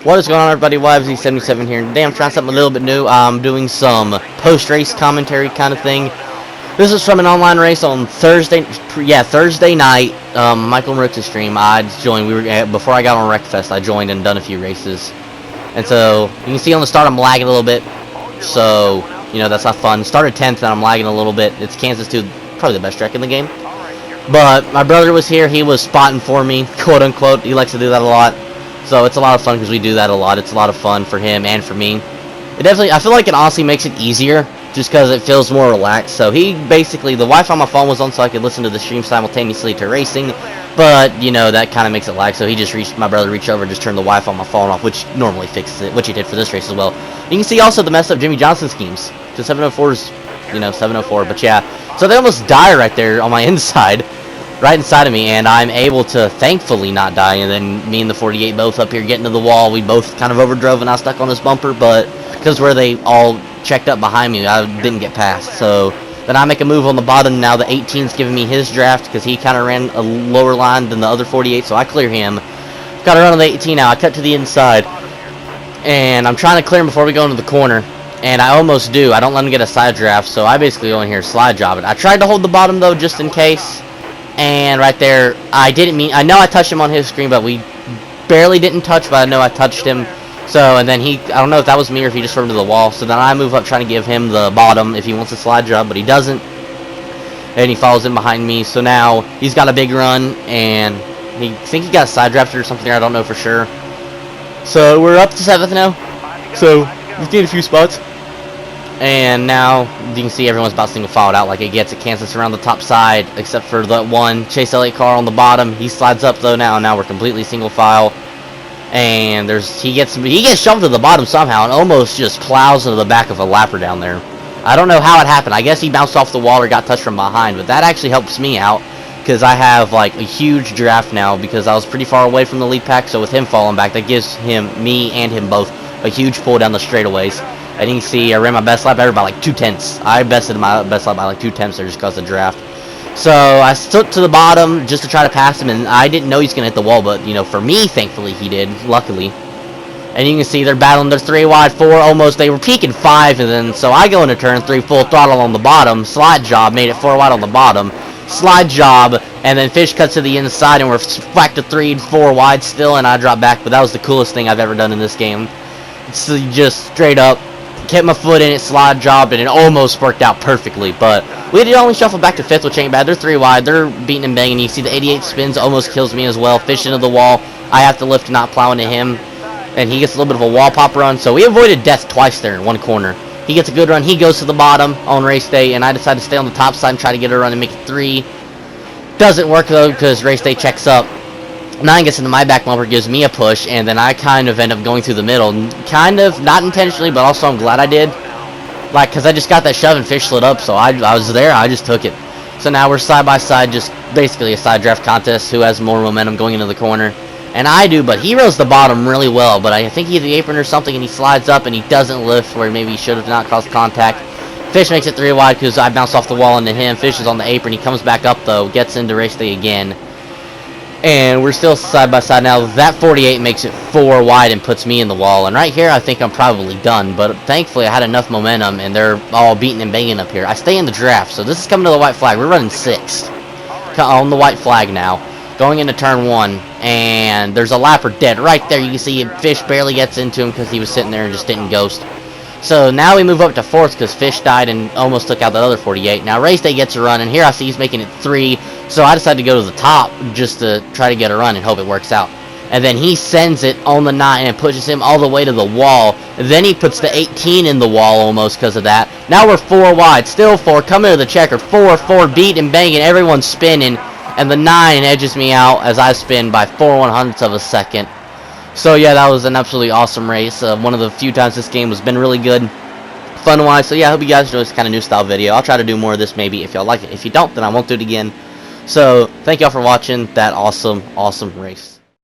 What is going on, everybody? YFZ77 here, and today I'm trying something a little bit new. I'm doing some post-race commentary kind of thing. This is from an online race on Thursday night. Michael and Rook's stream. I joined. Before I got on Wreckfest, I joined and done a few races. And so you can see on the start I'm lagging a little bit. So that's not fun. Started 10th and I'm lagging a little bit. It's Kansas 2, probably the best track in the game. But my brother was here. He was spotting for me, quote unquote. He likes to do that a lot. So it's a lot of fun because we do that a lot. It's a lot of fun for him and for me. I feel like it honestly makes it easier just because it feels more relaxed. So the Wi-Fi on my phone was on so I could listen to the stream simultaneously to racing. But, that kind of makes it lag. So my brother reached over and just turned the Wi-Fi on my phone off, which normally fixes it, which he did for this race as well. You can see also the messed up Jimmy Johnson schemes. The 704's, 704. But yeah, so they almost die right there on my inside. Right inside of me, and I'm able to thankfully not die. And then me and the 48 both up here getting to the wall. We both kind of overdrove and I stuck on this bumper, but because where they all checked up behind me, I didn't get past. So then I make a move on the bottom. Now the 18's giving me his draft because he kind of ran a lower line than the other 48, so I clear him. Got to run on the 18 now. I cut to the inside, and I'm trying to clear him before we go into the corner. And I almost do. I don't let him get a side draft, so I basically go in here slide job it. I tried to hold the bottom though, just in case. And right there, I know I touched him on his screen, but we barely didn't touch, but I know I touched him. So, and then I don't know if that was me or if he just threw him to the wall. So then I move up trying to give him the bottom if he wants a slide job, but he doesn't. And he follows in behind me. So now he's got a big run, and I think he got a side drafted or something there. I don't know for sure. So we're up to 7th now. So we've gained a few spots. And now you can see everyone's about single filed out like it gets. It Kansas around the top side, except for the one Chase Elliott car on the bottom. He slides up though now. Now we're completely single file, and he gets shoved to the bottom somehow and almost just plows into the back of a lapper down there. I don't know how it happened. I guess he bounced off the wall or got touched from behind, but that actually helps me out because I have like a huge draft now because I was pretty far away from the lead pack. So with him falling back, that gives me and him both a huge pull down the straightaways. And you can see I ran my best lap ever by like 2/10. I bested my best lap by like 2/10 there just because of the draft. So I stood to the bottom just to try to pass him, and I didn't know he's going to hit the wall, but for me, thankfully he did, luckily. And you can see they're battling. They're 3 wide, 4 almost. They were peaking 5, and then so I go into turn 3 full throttle on the bottom. Slide job, made it 4 wide on the bottom. Slide job, and then Fish cuts to the inside, and we're whacked to 3 and 4 wide still, and I drop back. But that was the coolest thing I've ever done in this game. So just straight up. Kept my foot in it, slide jobbed, and it almost worked out perfectly. But we did only shuffle back to 5th, which ain't bad. They're 3 wide. They're beating and banging. You see the 88 spins almost kills me as well. Fish into the wall. I have to lift, not plow into him. And he gets a little bit of a wall pop run. So we avoided death twice there in one corner. He gets a good run. He goes to the bottom on race day, and I decide to stay on the top side and try to get a run and make it 3. Doesn't work, though, because race day checks up. 9 gets into my back bumper, gives me a push, and then I kind of end up going through the middle. Kind of, not intentionally, but also I'm glad I did. Like, because I just got that shove and Fish slid up, so I was there, I just took it. So now we're side by side, just basically a side draft contest, who has more momentum going into the corner. And I do, but he rows the bottom really well, but I think he hit the apron or something, and he slides up, and he doesn't lift where maybe he should have not caused contact. Fish makes it 3 wide because I bounced off the wall into him. Fish is on the apron, he comes back up, though, gets into race day again. And we're still side by side now. That 48 makes it 4 wide and puts me in the wall. And right here, I think I'm probably done. But thankfully, I had enough momentum, and they're all beating and banging up here. I stay in the draft, so this is coming to the white flag. We're running 6th on the white flag now, going into turn 1. And there's a lapper dead right there. You can see Fish barely gets into him because he was sitting there and just didn't ghost. So now we move up to 4th because Fish died and almost took out that other 48. Now race day gets a run, and here I see he's making it 3. So I decided to go to the top just to try to get a run and hope it works out. And then he sends it on the 9 and pushes him all the way to the wall. Then he puts the 18 in the wall almost because of that. Now we're 4 wide, still 4, coming to the checker. 4, beat and banging, everyone's spinning. And the 9 edges me out as I spin by 4/100ths of a second. So yeah, that was an absolutely awesome race. One of the few times this game has been really good, fun-wise. So yeah, I hope you guys enjoy this kind of new style video. I'll try to do more of this maybe if y'all like it. If you don't, then I won't do it again. So thank y'all for watching that awesome race.